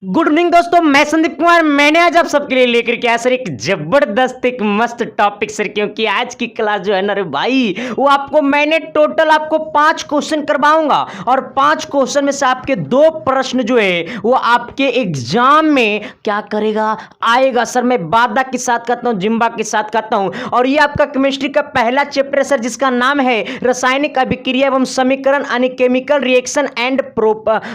Good evening दोस्तों, मैं संदीप कुमार। मैंने आज आप सबके लिए लेकर के आया सर एक जबरदस्त एक मस्त टॉपिक सर, क्योंकि आज की क्लास जो है ना रे भाई, वो मैंने टोटल आपको 5 क्वेश्चन करवाऊंगा और 5 क्वेश्चन में से आपके 2 प्रश्न जो है वो आपके एग्जाम में क्या करेगा, आएगा सर। मैं वादा के साथ कहता हूँ, जिम्बा के साथ कहता हूँ। और ये आपका केमिस्ट्री का पहला चैप्टर है सर, जिसका नाम है रासायनिक अभिक्रिया एवं समीकरण यानी केमिकल रिएक्शन एंड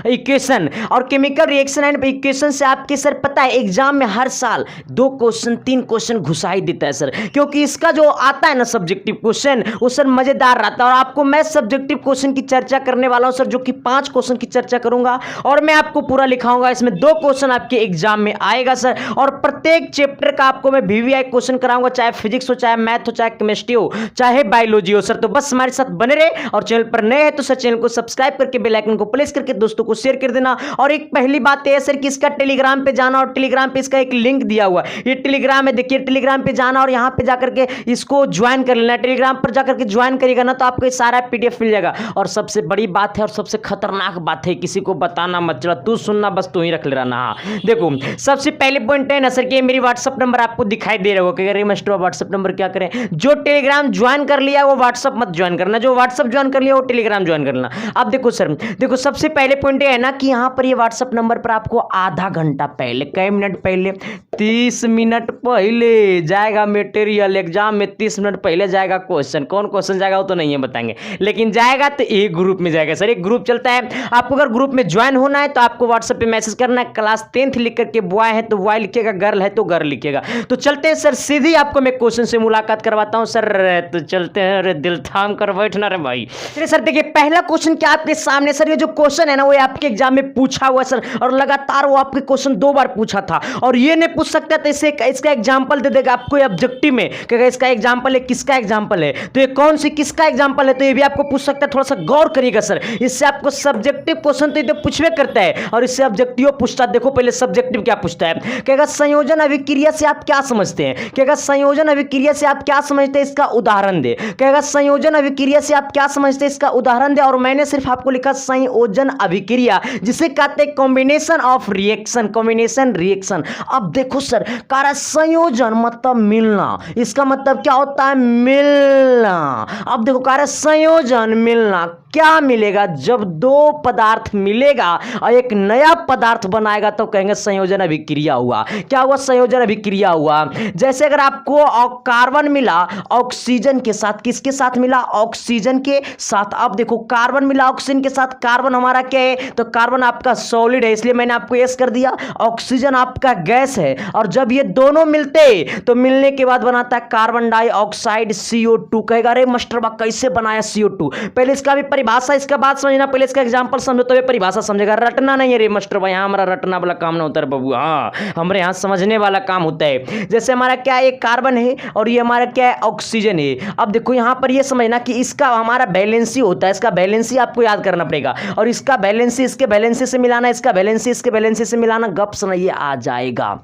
इक्वेशन। और केमिकल रिएक्शन एंड इक्वेशन से आपके सर पता है एग्जाम में हर साल 2 क्वेश्चन 3 क्वेश्चन घुसा ही देता है सर, क्योंकि इसका जो आता है ना सब्जेक्टिव क्वेश्चन वो सर मजेदार रहता है। और आपको मैं सब्जेक्टिव क्वेश्चन की चर्चा करने वाला हूं सर, जो कि 5 क्वेश्चन की चर्चा करूंगा और मैं आपको पूरा लिखाऊंगा। इसमें 2 क्वेश्चन आपके एग्जाम में आएगा सर, और प्रत्येक चैप्टर का आपको मैं वीवीआई क्वेश्चन कराऊंगा, चाहे फिजिक्स हो, चाहे मैथ हो, चाहे केमिस्ट्री हो, चाहे बायोलॉजी हो सर। तो बस हमारे साथ बने रहे, और चैनल पर नए हैं तो सर चैनल को सब्सक्राइब करके बेल आइकन को प्रेस करके दोस्तों को शेयर कर देना। और एक पहली बात है सर कि इसका टेलीग्राम पे जाना, और टेलीग्राम पे इसका एक लिंक दिया हुआ है, ये टेलीग्राम है, देखिए टेलीग्राम पे जाना और यहाँ पे जाकर के इसको ज्वाइन कर लेना। टेलीग्राम पर जाकर के ज्वाइन करिएगा ना तो आपको सारा पीडीएफ मिल जाएगा। और सबसे बड़ी बात है और सबसे खतरनाक बात है, किसी को बताना मत, चला तू सुनना बस, तू ही रख ले रहा। हाँ देखो, सबसे पहले पॉइंट है ना सर कि मेरी व्हाट्सअप नंबर आपको दिखाई दे रहा होगा। अरे मास्टर व्हाट्सअप नंबर क्या करें, जो टेलीग्राम ज्वाइन कर लिया वो व्हाट्सअप मत ज्वाइन करना, जो व्हाट्सअप ज्वाइन कर लिया वो टेलीग्राम ज्वाइन करना। अब देखो सर, देखो सबसे पहले पॉइंट है ना कि यहाँ पर ये व्हाट्सअप नंबर पर आपको आधा घंटा पहले, कई मिनट पहले, 30 मिनट पहले जाएगा मटेरियल। एग्जाम में 30 मिनट पहले जाएगा क्वेश्चन। कौन क्वेश्चन जाएगा वो तो नहीं है बताएंगे, लेकिन जाएगा तो एक ग्रुप में जाएगा सर। एक ग्रुप चलता है, आपको अगर ग्रुप में ज्वाइन होना है तो आपको व्हाट्सएप पे मैसेज करना है, क्लास 10th लिख करके, बॉय है तो बॉय लिखेगा, गर्ल है तो गर्ल लिखेगा। तो चलते हैं सर, सीधी आपको मैं क्वेश्चन से मुलाकात करवाता हूं सर। तो चलते हैं, अरे दिल थाम कर बैठना रे भाई। चलिए सर, देखिए पहला क्वेश्चन क्या आपके सामने सर, ये जो क्वेश्चन है ना वो आपके एग्जाम में पूछा हुआ है सर, और लगातार वो आपके क्वेश्चन 2 बार पूछा था। और ये नहीं पूछ सकता तो इसे इसका एग्जांपल दे देगा आपको ऑब्जेक्टिव में कि इसका एग्जांपल है, किसका एग्जांपल है, तो ये कौन सी किसका एग्जांपल है, तो ये भी आपको पूछ सकता है। थोड़ा सा गौर करिएगा सर, इससे आपको सब्जेक्टिव क्वेश्चन तो ये तो पूछवे करता है और इससे ऑब्जेक्टिव पूछता है। देखो पहले सब्जेक्टिव क्या पूछता है, कहेगा संयोजन अभिक्रिया से आप क्या समझते हैं, कहेगा संयोजन अभिक्रिया से आप क्या समझते हैं, इसका उदाहरण दे। कहेगा संयोजन अभिक्रिया से आप क्या समझते हैं, इसका उदाहरण दे। और मैंने सिर्फ आपको लिखा संयोजन अभिक्रिया, जिसे कहते हैं combination of reaction, combination reaction. अब देखो सर, कार्य संयोजन मतलब मिलना, इसका मतलब क्या होता है, मिलना। अब देखो कार्य संयोजन मिलना, क्या मिलेगा, जब 2 पदार्थ मिलेगा और एक नया पदार्थ बनाएगा तो कहेंगे संयोजन अभिक्रिया हुआ। क्या हुआ, संयोजन अभिक्रिया हुआ। जैसे अगर आपको कार्बन मिला ऑक्सीजन के साथ, किसके साथ मिला, ऑक्सीजन के साथ। अब देखो कार्बन मिला ऑक्सीजन के साथ, कार्बन हमारा क्या है, तो कार्बन आपका सॉलिड है, इसलिए मैंने आपको यस कर दिया। ऑक्सीजन आपका गैस है, और जब ये दोनों मिलते तो मिलने के बाद बनाता है कार्बन डाइऑक्साइड CO2। कहेगा अरे मास्टर बा कैसे बनाया CO2, पहले इसका भी परिभाषा, इसका बात समझना, पहले इसका एग्जांपल समझो तो ये परिभाषा समझेगा। रटना नहीं है रे मास्टर भाई, यहाँ हमारा रटना वाला काम ना होता है बाबू, हाँ हमारे यहाँ समझने वाला काम होता है। जैसे हमारा क्या है, कार्बन है और ये हमारा क्या है, ऑक्सीजन है। अब देखो यहाँ पर ये समझना कि इसका हमारा बैलेंसी होता है, इसका बैलेंसी आपको याद करना पड़ेगा, और इसका बैलेंसी इसके बैलेंसी से मिलाना, इसका बैलेंसी इसके बैलेंसी से मिलाना, गप सुना ये आ जाएगा।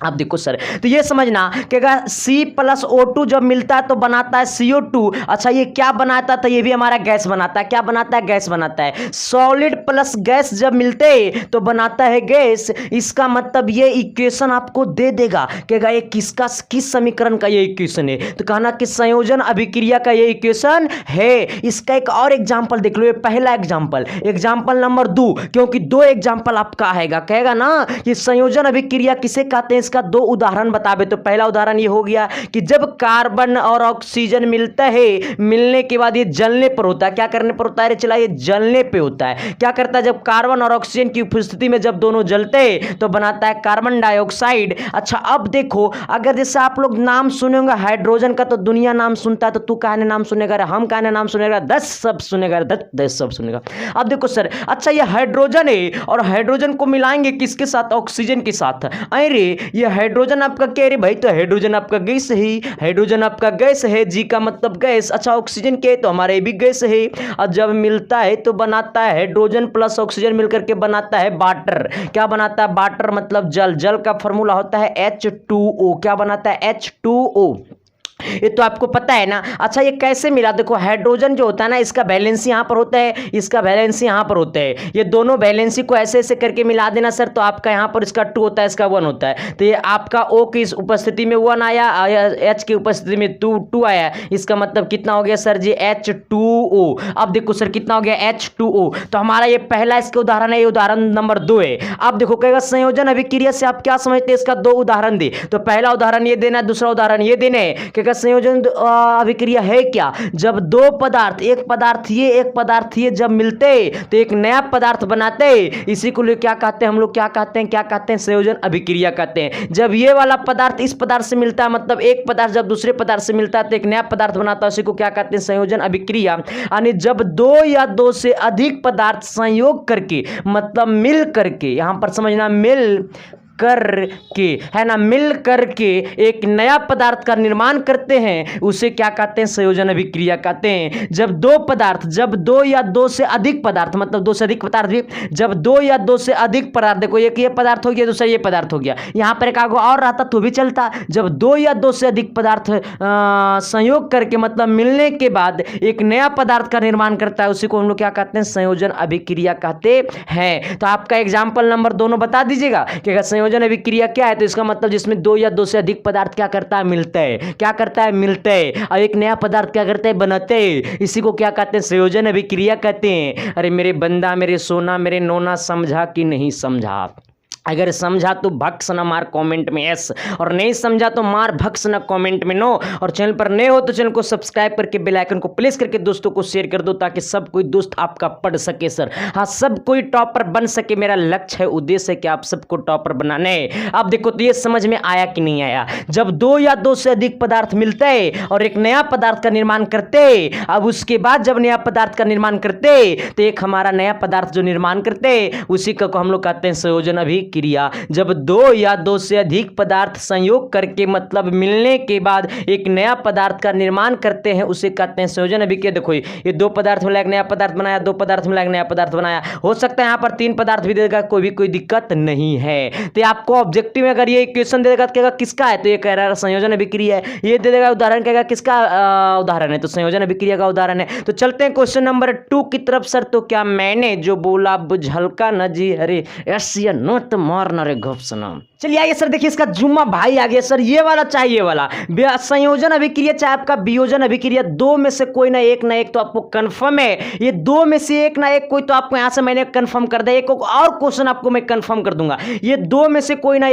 अब देखो सर, तो ये समझना कि अगर C+O2 जब मिलता है तो बनाता है CO2। अच्छा ये क्या बनाता था, ये भी हमारा गैस बनाता है। क्या बनाता है, गैस बनाता है। सॉलिड प्लस गैस जब मिलते तो बनाता है गैस। इसका मतलब ये इक्वेशन आपको दे देगा कि ये किसका, किस समीकरण का ये इक्वेशन है, तो कहना कि संयोजन अभिक्रिया का ये इक्वेशन है। इसका एक और एग्जांपल देख लो, ये पहला एग्जांपल, एग्जांपल नंबर 2, क्योंकि 2 एग्जांपल आपका आएगा। कहेगा ना कि संयोजन अभिक्रिया किसे कहते हैं, इसका 2 उदाहरण बतावे। तो पहला उदाहरण ये हो गया कि जब कार्बन और ऑक्सीजन मिलता है, मिलने के बाद ये जलने पर होता है। क्या करने पर होता है, चला ये जलने पे होता है। क्या करता है, जब कार्बन और ऑक्सीजन की उपस्थिति में जब दोनों जलते हैं तो बनाता है कार्बन डाइऑक्साइड। अच्छा अब देखो, अगर जैसे आप लोग नाम सुनेंगे हाइड्रोजन का तो दुनिया नाम सुनता है, तो तू कहने नाम सुनेगा, हम कहने नाम सुनेगा, 10 सब सुनेगा, 10 सब सुनेगा। अब देखो सर, अच्छा ये हाइड्रोजन है और हाइड्रोजन को मिलाएंगे किसके साथ, ऑक्सीजन के साथ। अरे ये हाइड्रोजन आपका क्या है भाई, तो हाइड्रोजन आपका गैस है, हाइड्रोजन आपका गैस है, जी का मतलब गैस। अच्छा ऑक्सीजन के तो हमारे भी गैस है, और जब मिलता है तो बनाता है हाइड्रोजन प्लस ऑक्सीजन मिलकर के बनाता है वाटर। क्या बनाता है, वाटर मतलब जल। जल का फॉर्मूला होता है H2O। क्या बनाता है, H2O। ये तो आपको पता है ना। अच्छा ये कैसे मिला, देखो हाइड्रोजन जो होता है ना, इसका वैलेंसी यहाँ पर होता है, इसका वैलेंसी यहाँ पर होता है, ये दोनों वैलेंसी को ऐसे ऐसे करके मिला देना सर, तो आपका यहाँ पर इसका 2 होता है, इसका 1 होता है। तो ये आपका O की उपस्थिति में 1 आया, H की उपस्थिति में 2 आया, इसका मतलब कितना हो गया सर जी, H2O। अब देखो सर कितना हो गया, H2O। तो हमारा ये पहला इसका उदाहरण है, ये उदाहरण नंबर 2 है। अब देखो कहेगा संयोजन अभिक्रिया से आप क्या समझते हैं, इसका 2 उदाहरण दे। तो पहला उदाहरण ये देना है, दूसरा उदाहरण ये देना है कि संयोजन अभिक्रिया है क्या, जब दो पदार्थ, एक पदार्थ ये एक पदार्थ ये जब मिलते तो एक नया पदार्थ बनाते, इसी को लिए क्या कहते हैं हम लोग, क्या कहते हैं संयोजन अभिक्रिया कहते हैं। जब ये वाला पदार्थ इस पदार्थ से मिलता है, मतलब एक पदार्थ जब दूसरे पदार्थ से मिलता है तो एक नया पदार्थ बनाता है, उसी को क्या कहते हैं संयोजन अभिक्रिया। यानी जब 2 या 2 से अधिक पदार्थ संयोग करके, मतलब मिल करके, यहां पर समझना मिल करके है ना, मिल करके एक नया पदार्थ का निर्माण करते हैं, उसे क्या कहते हैं संयोजन अभिक्रिया कहते हैं। जब 2 पदार्थ, जब 2 या 2 से अधिक पदार्थ, मतलब 2 से अधिक पदार्थ भी, जब 2 या 2 से अधिक पदार्थ, देखो एक ये पदार्थ हो गया, दूसरा ये पदार्थ हो गया, यहां पर एक आगो और रहता तो भी चलता। जब 2 या 2 से अधिक पदार्थ संयोग करके, मतलब मिलने के बाद एक नया पदार्थ का निर्माण करता है, उसी को हम लोग क्या कहते हैं संयोजन अभिक्रिया कहते हैं। तो आपका एग्जाम्पल नंबर दोनों बता दीजिएगा कि संयोजन अभिक्रिया क्या है, तो इसका मतलब जिसमें 2 या 2 से अधिक पदार्थ क्या करता है, मिलता है, क्या करता है, मिलता है, और एक नया पदार्थ क्या करता है, बनाते हैं, इसी को क्या कहते हैं संयोजन अभिक्रिया कहते हैं। अरे मेरे बंदा, मेरे सोना, मेरे नोना, समझा कि नहीं समझा? अगर समझा तो भक्स न मार कमेंट में यस, और नहीं समझा तो मार भक्स न कमेंट में नो। और चैनल पर नए हो तो चैनल को सब्सक्राइब करके बेल आइकन को प्रेस करके दोस्तों को शेयर कर दो, ताकि सब कोई दोस्त आपका पढ़ सके सर। हाँ, सब कोई टॉपर बन सके, मेरा लक्ष्य है, उद्देश्य है कि आप सबको टॉपर बनाने। अब देखो तो ये समझ में आया कि नहीं आया, जब 2 या 2 से अधिक पदार्थ मिलते और एक नया पदार्थ का निर्माण करते, अब उसके बाद जब नया पदार्थ का निर्माण करते तो एक हमारा नया पदार्थ जो निर्माण करते, उसी को हम लोग कहते हैं संयोजन अभिक्रिया। जब 2 या 2 से अधिक पदार्थ संयोग करके, मतलब मिलने के बाद एक नया पदार्थ का निर्माण करते हैं, उसे कहते हैं संयोजन अभिक्रिया। देखो ये 2 पदार्थ मिला एक नया पदार्थ बनाया, 2 पदार्थ मिला एक नया पदार्थ बनाया, हो सकता है यहाँ पर 3 पदार्थ भी देगा, कोई दिक्कत नहीं है। तो आपको ऑब्जेक्टिव में अगर ये क्वेश्चन देगा तो कहेगा किसका है, तो ये कह रहा है संयोजन अभिक्रिया है। ये दे देगा उदाहरण, कहेगा किसका उदाहरण है, तो संयोजन अभिक्रिया का उदाहरण है। तो चलते हैं क्वेश्चन नंबर 2 की तरफ सर। तो क्या मैंने जो बोला बुझलका न जी, अरे यस या नो तो मारना रे गप सनम। चलिए आइए सर, देखिए इसका जुम्मा भाई आ गया सर, ये वाला चाहिए वाला संयोजन अभिक्रिया चाहे आपका वियोजन अभिक्रिया, 2 में से कोई ना एक तो आपको कंफर्म है, ये 2 में से एक ना एक कोई तो आपको यहां से मैंने कंफर्म कर दिया। एक और क्वेश्चन आपको मैं कंफर्म कर दूंगा, ये 2 में से कोई ना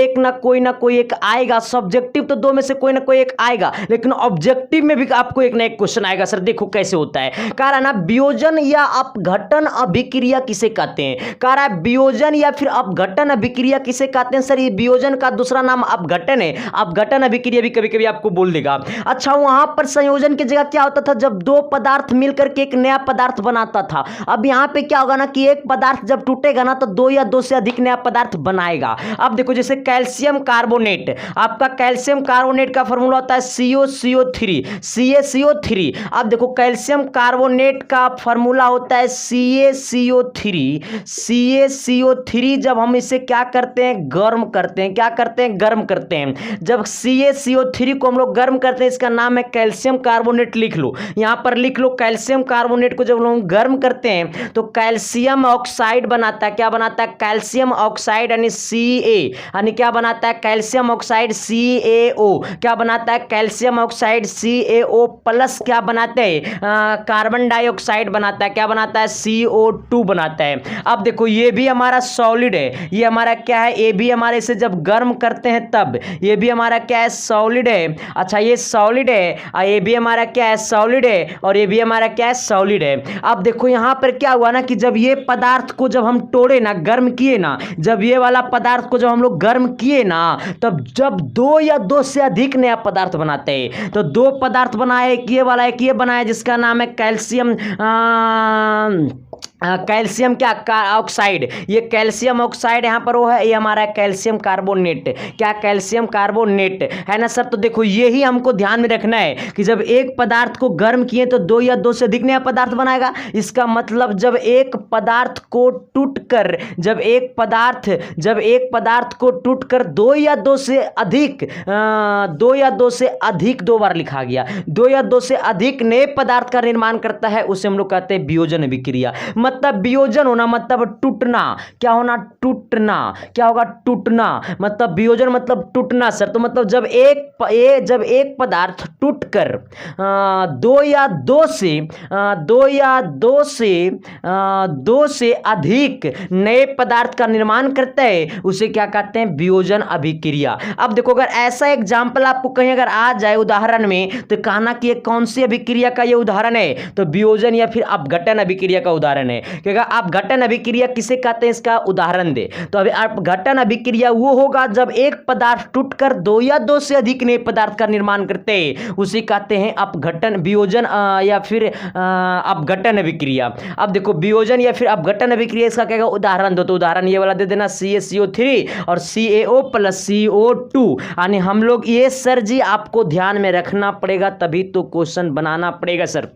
कोई एक आएगा। सब्जेक्टिव तो 2 में से कोई ना कोई एक आएगा, लेकिन ऑब्जेक्टिव में भी आपको एक ना एक क्वेश्चन आएगा सर। देखो कैसे होता है, कह रहा ना वियोजन या अपघटन अभिक्रिया किसे कहते हैं, कह रहा है वियोजन या फिर अपघटन अभिक्रिया किसे कहते हैं सर। ये वियोजन का दूसरा नाम अपघटन है, अपघटन अभिक्रिया भी कभी कभी आपको बोल देगा। अच्छा, वहां पर संयोजन की जगह क्या होता था, जब 2 पदार्थ मिलकर के एक नया पदार्थ बनाता था। अब यहां पे क्या होगा ना कि एक पदार्थ जब टूटेगा ना तो 2 या 2 से अधिक नया पदार्थ बनाएगा। अब देखो जैसे कैल्शियम कार्बोनेट, आपका कैल्शियम कार्बोनेट का फॉर्मूला होता है CaCO3, CaCO3। अब देखो कैल्शियम कार्बोनेट का फॉर्मूला होता है CaCO3, CaCO3। जब हम इसे क्या करते हैं, गर्म करते हैं, क्या करते हैं, गर्म करते हैं। जब CaCO3 को हम लोग गर्म करते हैं, इसका नाम है कैल्शियम कार्बोनेट, लिख लो यहां पर, लिख लो कैल्शियम कार्बोनेट को जब लोग गर्म करते हैं तो कैल्शियम ऑक्साइड बनाता है। क्या बनाता है, कैल्शियम ऑक्साइड यानी Ca, यानी क्या बनाता है, कैल्शियम ऑक्साइड CaO। क्या बनाता है, कैल्शियम ऑक्साइड CaO प्लस क्या बनाते हैं, कार्बन डाइऑक्साइड बनाता है। क्या बनाता है, CO2 बनाता है। अब देखो ये भी हमारा सॉलिड है, ये हमारा क्या है, ये भी हमारे से जब गर्म करते हैं तब ये भी हमारा क्या है, सॉलिड है। अच्छा ये सॉलिड है, और ये भी हमारा क्या है, सॉलिड है, और ये भी हमारा क्या है, सॉलिड है। अब देखो यहां पर क्या हुआ ना कि जब ये पदार्थ को जब हम तोड़े ना, गर्म किए ना, जब ये वाला पदार्थ को जब हम लोग गर्म किए ना, तब जब 2 या 2 से अधिक नया पदार्थ बनाते हैं, तो 2 पदार्थ बनाए, एक ये वाला एक ये बनाया, जिसका नाम है कैल्शियम कैल्शियम क्या ऑक्साइड, ये कैल्शियम ऑक्साइड यहाँ पर वो है, ये हमारा कैल्शियम कार्बोनेट, क्या कैल्शियम कार्बोनेट है ना सर। तो देखो यही हमको ध्यान में रखना है कि जब एक पदार्थ को गर्म किए तो दो या दो से अधिक नया पदार्थ बनाएगा। इसका मतलब जब एक पदार्थ को टूटकर जब एक पदार्थ को टूटकर दो या दो से अधिक दो बार लिखा गया, दो या दो से अधिक नए पदार्थ का निर्माण करता है, उसे हम लोग कहते हैं वियोजन अभिक्रिया। मतलब वियोजन होना मतलब टूटना, क्या होना, टूटना, क्या होगा, टूटना, मतलब वियोजन मतलब टूटना सर। तो मतलब जब एक पदार्थ टूटकर दो से अधिक नए पदार्थ का निर्माण करता है, उसे क्या कहते हैं, वियोजन अभिक्रिया। अब देखो अगर ऐसा एग्जाम्पल आपको कहीं अगर आ जाए उदाहरण में, तो कहना कि ये कौन सी अभिक्रिया का ये उदाहरण है, तो वियोजन या फिर अपघटन अभिक्रिया का उदाहरण है। क्योंकि अपघटन अभिक्रिया किसे कहते हैं, इसका उदाहरण दे, तो अभी अपघटन अभिक्रिया वो होगा जब एक पदार्थ टूटकर दो या दो से अधिक नए पदार्थ का निर्माण करते हैं, उसे कहते हैं अपघटन, वियोजन या फिर अपघटन अभिक्रिया। अब देखो वियोजन या फिर अपघटन अभिक्रिया, इसका क्या उदाहरण दो, तो उदाहरण ये वाला दे देना, CaCO3 और CaO + CO2। यानी हम लोग ये सर जी आपको ध्यान में रखना पड़ेगा, तभी तो क्वेश्चन बनाना पड़ेगा सर।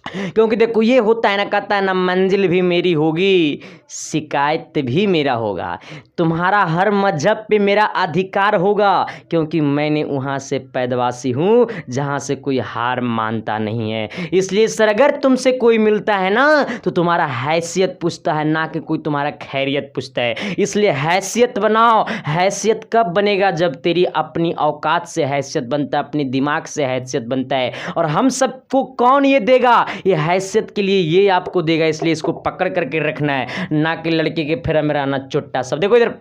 क्योंकि देखो ये होता है ना, कहता है ना, मंजिल भी मेरी होगी, शिकायत भी मेरा होगा, तुम्हारा हर मजहब पे मेरा अधिकार होगा, क्योंकि मैंने वहाँ से पैदवासी हूँ जहाँ से कोई हार मानता नहीं है। इसलिए सर अगर तुमसे कोई मिलता है ना, तो तुम्हारा हैसियत पूछता है, ना कि कोई तुम्हारा खैरियत पूछता है। इसलिए हैसियत बनाओ। हैसियत कब बनेगा, जब तेरी अपनी औकात से हैसियत बनता है, अपनी दिमाग से हैसियत बनता है। और हम सबको कौन ये देगा, ये हैसियत के लिए ये आपको देगा। इसलिए इसको पकड़ करके रखना है, ना कि लड़के के फेरा में रहना चुट्टा। सब देखो इधर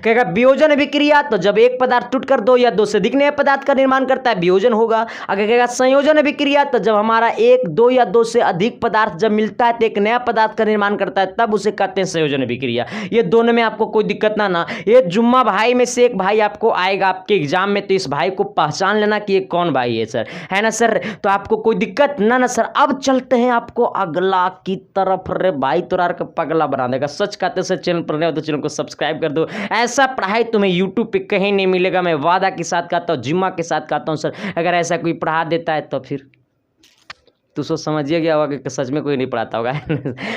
कहेगा वियोजन अभिक्रिया, तो जब एक पदार्थ टूटकर दो या दो से अधिक नए पदार्थ का निर्माण करता है, वियोजन होगा। अगर कहेगा संयोजन अभिक्रिया, तो जब हमारा एक, दो या दो से अधिक पदार्थ जब मिलता है तो एक नया पदार्थ का निर्माण करता है, तब उसे कहते हैं संयोजन अभिक्रिया। ये दोनों में आपको कोई दिक्कत ना। ये जुम्मा भाई में से एक भाई आपको आएगा आपके एग्जाम में, तो इस भाई को पहचान लेना कि ये कौन भाई है सर, है ना सर। तो आपको कोई दिक्कत ना सर। अब चलते हैं आपको अगला की तरफ। रे भाई तोरा का पगला बना देगा, सच कहते सर। चैनल पर नए हो तो चैनल को सब्सक्राइब कर दो। ऐसा पढ़ाई तुम्हें यूट्यूब पे कहीं नहीं मिलेगा, मैं वादा के साथ कहता हूँ, जिम्मा के साथ कहता हूँ सर। अगर ऐसा कोई पढ़ा देता है तो फिर तो सोच समझिए गया होगा कि सच में कोई नहीं पढ़ाता होगा।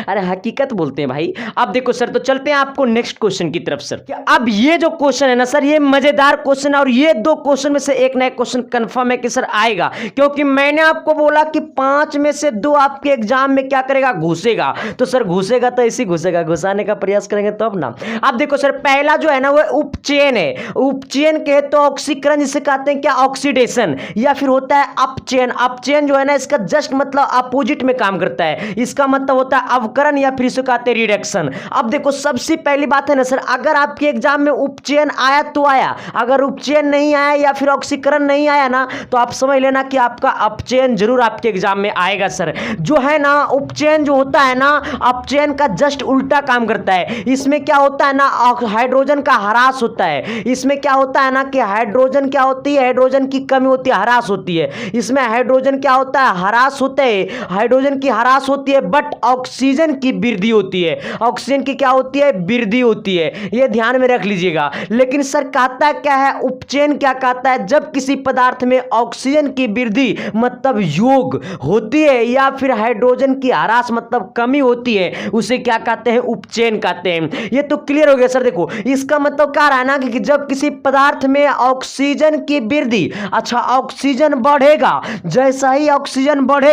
अरे हकीकत बोलते हैं भाई। अब देखो सर, तो चलते हैं आपको नेक्स्ट क्वेश्चन की तरफ सर। अब ये जो क्वेश्चन है ना सर, ये मजेदार क्वेश्चन है, और ये दो क्वेश्चन में से एक नया क्वेश्चन कंफर्म है कि सर आएगा, क्योंकि मैंने आपको बोला कि 5 में से 2 आपके एग्जाम में क्या करेगा, घुसेगा। तो सर घुसेगा तो ऐसे घुसेगा, घुसाने का प्रयास करेंगे तो अब ना। अब देखो सर, पहला जो है ना वो उपचयन है। उपचयन के तो ऑक्सीकरण जिसे कहते हैं क्या, ऑक्सीडेशन, या फिर होता है अपचयन। अपचयन जो है ना, इसका जस्ट मतलब अपोजिट में काम करता है। इसका मतलब होता है अवकरण, या फिर इसे कहते हैं रिडक्शन। अब देखो सबसे पहली बात है ना सर, अगर आपके एग्जाम में उपचयन आया तो आया, अगर उपचयन नहीं आया या फिर ऑक्सीकरण नहीं आया ना, तो आप समझ लेना कि आपका अपचयन जरूर आपके एग्जाम में आएगा सर। जो है ना उपचयन जो होता है ना, अपचयन का जस्ट उल्टा काम करता है। इसमें क्या होता है ना, हाइड्रोजन का ह्रास होता है। इसमें क्या होता है ना कि हाइड्रोजन क्या होती है, हाइड्रोजन की कमी होती है, ह्रास होती है। इसमें हाइड्रोजन क्या होता है, ह्रास होता है, हाइड्रोजन की ह्रास होती है, बट ऑक्सीजन की वृद्धि होती है। ऑक्सीजन की क्या होती है, वृद्धि होती है। ये ध्यान में रख लीजिएगा। लेकिन सर कहता क्या है, उपचयन क्या कहता है, जब किसी पदार्थ में ऑक्सीजन की वृद्धि मतलब योग होती है, या फिर हाइड्रोजन की ह्रास मतलब कमी होती है, उसे क्या कहते हैं, उपचयन कहते हैं। ये तो क्लियर हो गया सर। देखो इसका मतलब क्या रहा ना कि जब किसी पदार्थ में ऑक्सीजन की वृद्धि, अच्छा ऑक्सीजन बढ़ेगा, जैसा ही ऑक्सीजन बढ़ेगा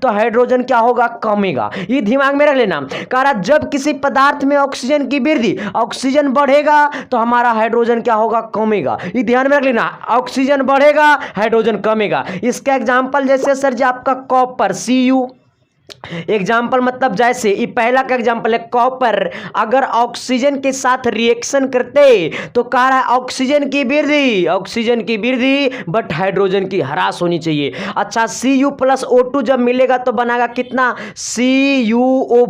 तो हाइड्रोजन क्या होगा, कमेगा। ये दिमाग में रख लेना। कारण जब किसी पदार्थ में ऑक्सीजन की वृद्धि, ऑक्सीजन बढ़ेगा तो हमारा हाइड्रोजन क्या होगा, कमेगा। ये ध्यान में रख लेना, ऑक्सीजन बढ़ेगा हाइड्रोजन कमेगा। इसका एग्जांपल जैसे सर जी आपका कॉपर Cu, एग्जाम्पल मतलब जैसे ये पहला का एग्जाम्पल है कॉपर, अगर ऑक्सीजन के साथ रिएक्शन करते तो कह रहा है ऑक्सीजन की वृद्धि बट हाइड्रोजन की ह्रास होनी चाहिए। अच्छा Cu + O2 जब मिलेगा तो बनाएगा कितना, CuO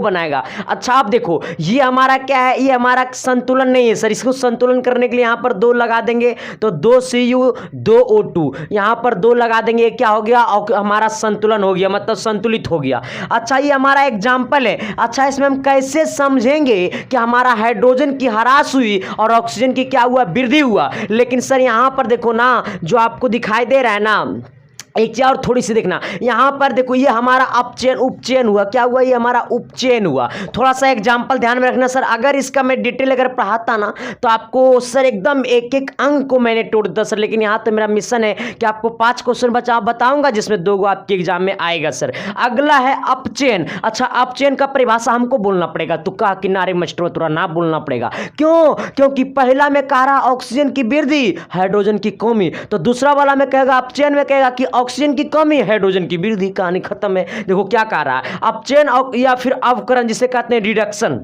बनाएगा। अच्छा आप देखो ये हमारा क्या है, ये हमारा संतुलन नहीं है सर। इसको संतुलन करने के लिए यहाँ पर 2 लगा देंगे तो 2 Cu 2 O2, यहाँ पर 2 लगा देंगे, क्या हो गया, हमारा संतुलन हो गया। मतलब संतुलित हो गया। अच्छा ये हमारा एग्जाम्पल है। अच्छा इसमें हम कैसे समझेंगे कि हमारा हाइड्रोजन की ह्रास हुई और ऑक्सीजन की क्या हुआ, वृद्धि हुआ। लेकिन सर यहां पर देखो ना, जो आपको दिखाई दे रहा है ना, एक चीज और थोड़ी सी देखना, यहां पर देखो ये हमारा अपचयन उपचयन हुआ, क्या हुआ, ये हमारा उपचयन हुआ। थोड़ा सा एग्जांपल ध्यान में रखना सर, अगर इसका मैं डिटेल अगर पढ़ाता ना तो आपको सर एकदम एक एक अंक को मैंने तोड़ दिया सर, लेकिन यहाँ तो मेरा मिशन है कि आपको 5 क्वेश्चन बताऊंगा जिसमें 2 को आपके एग्जाम में आएगा सर। अगला है अपचयन। अच्छा अपचयन का परिभाषा हमको बोलना पड़ेगा, तुक्का किनारे मस्टरो तुरा ना बोलना पड़ेगा। क्यों? क्योंकि पहला में कह रहा ऑक्सीजन की वृद्धि, हाइड्रोजन की कमी, तो दूसरा वाला में कहेगा अपचयन में कहेगा कि ऑक्सीजन की कमी, हाइड्रोजन की वृद्धि। कहानी खत्म है। देखो क्या कह रहा है, अपचयन या फिर अवकरण जिसे कहते हैं रिडक्शन,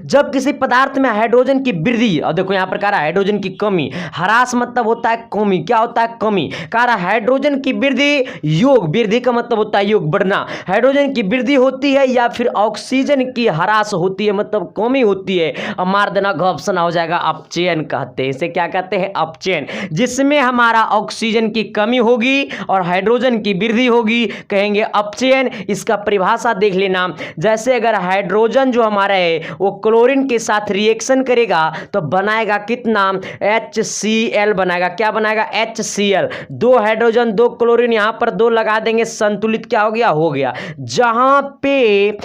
जब किसी पदार्थ में हाइड्रोजन की वृद्धि, और देखो यहां पर कह रहा है हाइड्रोजन की कमी, ह्रास मतलब होता है कमी, क्या होता है कमी, कह रहा है हाइड्रोजन की वृद्धि योग, वृद्धि का मतलब होता है योग बढ़ना, हाइड्रोजन की वृद्धि होती है या फिर ऑक्सीजन की ह्रास होती है मतलब कमी होती है। अब मार देना ऑप्शन हो जाएगा अपचयन कहते हैं, इसे क्या कहते हैं, अपचयन, जिसमें हमारा ऑक्सीजन की कमी होगी और हाइड्रोजन की वृद्धि होगी, कहेंगे अपचयन। इसका परिभाषा देख लेना, जैसे अगर हाइड्रोजन जो हमारा है वो क्लोरीन के साथ रिएक्शन करेगा तो बनाएगा कितना, HCl बनाएगा, क्या बनाएगा, HCl, 2 हाइड्रोजन 2 क्लोरीन, यहां पर 2 लगा देंगे, संतुलित क्या हो गया, हो गया। जहां पे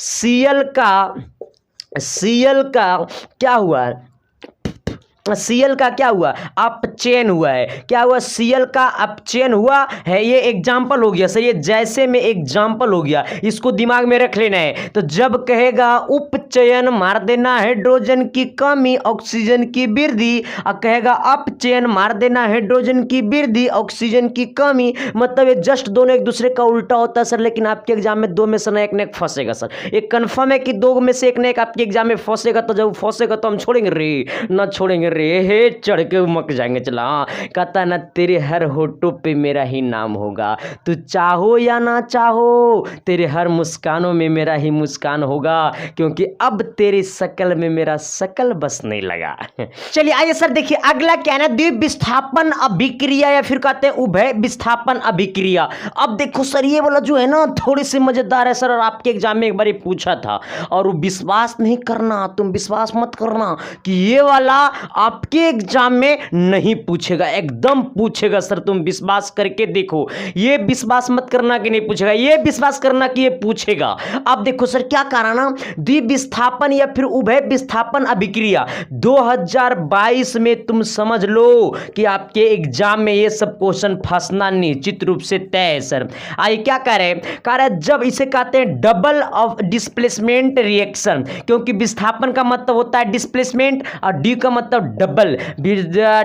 Cl का क्या हुआ, Cl का क्या हुआ, अपचयन हुआ है, क्या हुआ, Cl का अपचयन हुआ है। ये एग्जाम्पल हो गया सर, ये जैसे में एग्जाम्पल हो गया, इसको दिमाग में रख लेना है। तो जब कहेगा उपचयन मार देना हाइड्रोजन की कमी ऑक्सीजन की वृद्धि, और कहेगा अपचयन मार देना हाइड्रोजन की वृद्धि ऑक्सीजन की कमी, मतलब ये जस्ट दोनों एक दूसरे का उल्टा होता है सर। लेकिन आपके एग्जाम में 2 में से ना एक ने फंसेगा सर, एक कंफर्म है कि 2 में से एक ने एक आपके एग्जाम में फंसेगा। तो जब फंसेगा तो हम छोड़ेंगे रे, ना छोड़ेंगे रे, हे चढ़ के उमक जाएंगे। चला कहता ना तेरे हर होठों पे मेरा ही नाम होगा, तू चाहो या ना चाहो तेरे हर मुस्कानों में मेरा ही मुस्कान होगा, क्योंकि अब तेरी शकल में मेरा शकल बसने लगा। चलिए आइए सर देखिए अगला क्या है ना, द्वीप विस्थापन अभिक्रिया या फिर कहते हैं उभय विस्थापन अभिक्रिया। अब देखो सर ये वाला जो है ना थोड़ी सी मजेदार है सर, और आपके एग्जाम में एक बार पूछा था, और वो विश्वास नहीं करना, तुम विश्वास मत करना कि ये वाला आपके एग्जाम में नहीं पूछेगा, एकदम पूछेगा सर, तुम विश्वास करके देखो। ये विश्वास मत करना कि नहीं पूछेगा, ये विश्वास करना कि ये पूछेगा। अब देखो सर क्या कराना, द्वीप विस्थापन या फिर उभय विस्थापन अभिक्रिया 2022 में तुम समझ लो कि आपके एग्जाम में ये सब क्वेश्चन फंसना निश्चित रूप से तय है सर। आइए क्या कह रहे हैं, कह रहे जब इसे कहते हैं डबल ऑफ डिस्प्लेसमेंट रिएक्शन, क्योंकि विस्थापन का मतलब होता है डिस्प्लेसमेंट और डी का मतलब डबल,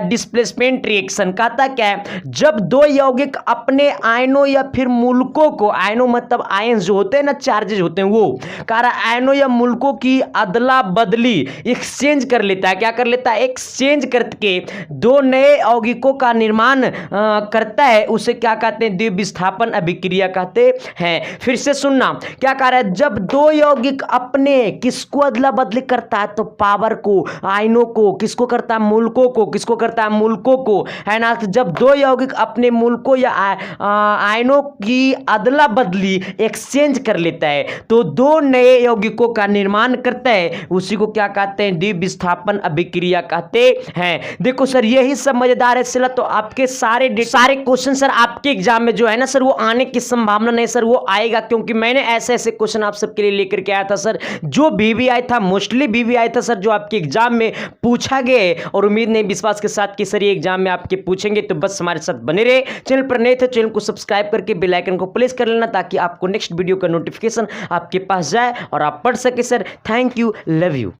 डिस्प्लेसमेंट रिएक्शन कहता क्या है, जब 2 यौगिक अपने आयनों या फिर मूलकों को, आयनों मतलब आयंस जो होते हैं ना, चार्जेज होते हैं, वो कह रहा आयनों या मूलकों की अदला बदली एक्सचेंज कर लेता है, क्या कर लेता है, एक्सचेंज करके 2 नए यौगिकों का निर्माण करता है, उसे क्या कहते हैं, द्वीप विस्थापन अभिक्रिया कहते हैं। फिर से सुनना क्या कह रहा है, जब 2 यौगिक अपने किसको अदला बदली करता है, तो पावर को, आयनों को, किसको करता है, मूलकों को, किसको करता है, मूलकों को, है ना। जब 2 यौगिक अपने मूलकों या आयनों की अदला बदली एक्सचेंज कर लेता है तो 2 नए यौगिकों का निर्माण करता है, उसी को क्या कहते हैं, द्वीप विस्थापन अभिक्रिया कहते हैं। देखो सर यही सब मजेदार है सिला, तो आपके सारे क्वेश्चन सर आपके एग्जाम में जो है ना सर वो आने की संभावना नहीं सर, वो आएगा, क्योंकि मैंने ऐसे ऐसे क्वेश्चन आप सबके लिए लेकर के आया था सर, जो VVI था, मोस्टली VVI था सर, जो आपके एग्जाम में पूछा गया, और उम्मीद नहीं विश्वास के साथ कि सर ये एग्जाम में आपके पूछेंगे। तो बस हमारे साथ बने रहे, चैनल पर नए थे चैनल को सब्सक्राइब करके बेल आइकन को प्रेस कर लेना, ताकि आपको नेक्स्ट वीडियो का नोटिफिकेशन आपके पास जाए और आप पढ़ सके sir. Thank you, love you.